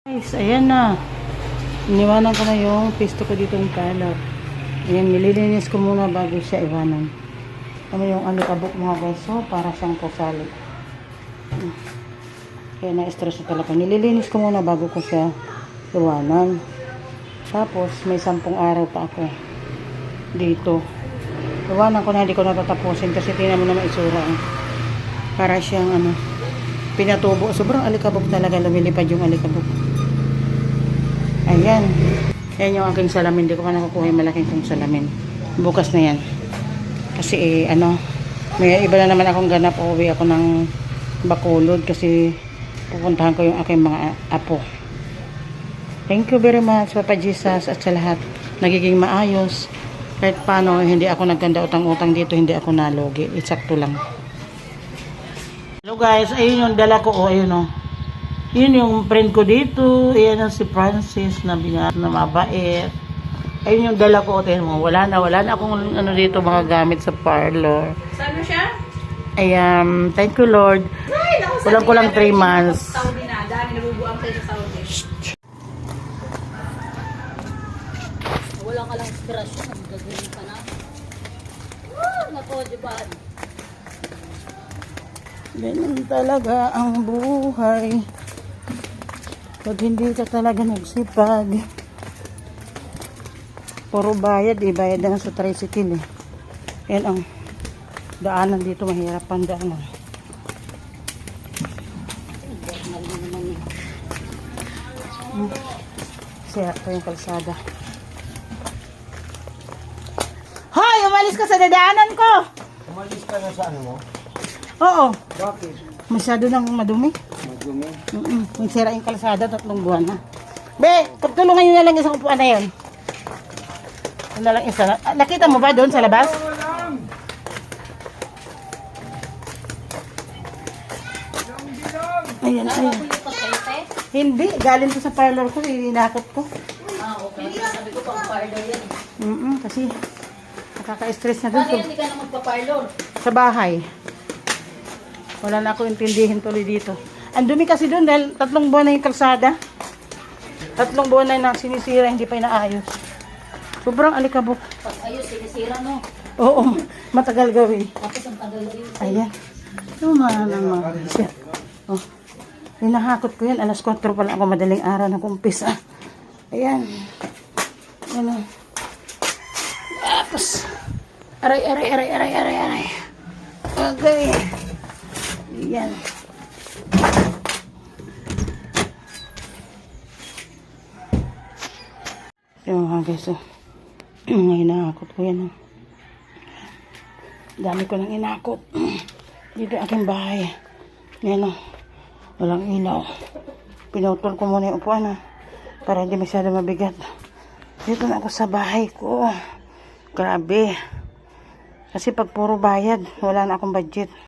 Guys, ayan na. Iniwanan ko na yung pisto ko dito ng parlor. Ayan, nililinis ko muna bago siya iwanan. Ano yung alikabok mga guys. So, para siyang kusali. Kaya na-stress ko talaga. Nililinis ko muna bago ko siya iwanan. Tapos, may 10 araw pa ako dito. Iwanan ko na, hindi ko natatapusin kasi tingnan mo naman itsura. Para siyang pinatubo. Sobrang alikabok talaga. Lumilipad yung alikabok. Ayan. Ayan yung aking salamin. Hindi ko pa nakukuha yung malaking kong salamin. Bukas na yan. Kasi may iba na naman akong ganap. Uuwi ako ng Bacolod kasi pupuntahan ko yung aking mga apo. Thank you very much, Papa Jesus, at sa lahat. Nagiging maayos. Kahit paano, hindi ako nagkanda utang-utang dito. Hindi ako nalugi. Eksakto lang. Hello guys. Ayun yung dala ko. Ayun o. Yun yung friend ko dito. Ayan si Francis na mabait. Ayun yung dala ko. Tingnan mo. Wala na akong dito mga gamit sa parlor. Saan siya? Ayan. Thank you Lord. Kulang ko lang 3 months. Saudi na. Dami nabubuang sa'yo sa Saudi. Wala ka lang inspirasyon. Gagawin ka na. Nako, diba? Ganyan talaga ang buhay. Pag hindi ka talaga nagsipag. Puro bayad bayad na sa tricycle Yan ang daanan dito, mahirap ang daanan. Siya ito yung kalsada. Hoy! Umalis ka sa dadaanan ko! Umalis ka na sa ano mo? Oo. Bakit? Masyado nang madumi. Madumi? Nagsira yung kalsada, 3 buwan na. Be, tulungan nyo na lang isang upuan na yun. Yun na lang isa. Nakita mo ba doon sa labas? Ayan, ayan. Hindi, galing ko sa parlor ko, inakot ko. Okay. Sabi ko pang parlor yan. Kasi nakaka-stress na doon. Bakit hindi ka na magpa-parlor? Sa bahay. Wala na ako intindihin tuloy dito. Ang dumi kasi doon dahil 3 buwan na yung kalsada. 3 buwan na sinisira, hindi pa inaayos. Sobrang alikabok. Pag ayos, sinisira mo. Oo, matagal gawin. Tapos ang tagal rin. Ayan. Tumahan naman siya. Oh. Hinahakot ko yan. Alas 4 pa lang ako madaling araw na kumpisa. Ayan. Ayan. Tapos. Aray. Okay. Ayan. Yung mga guys. Hinahakot ko yan. Dami ko nang inakot. Dito aking bahay. Yan o. Walang ilaw. Pinutol ko muna yung upuan para hindi masyado mabigat. Dito na ako sa bahay ko. Grabe. Kasi pag puro bayad, wala na akong budget.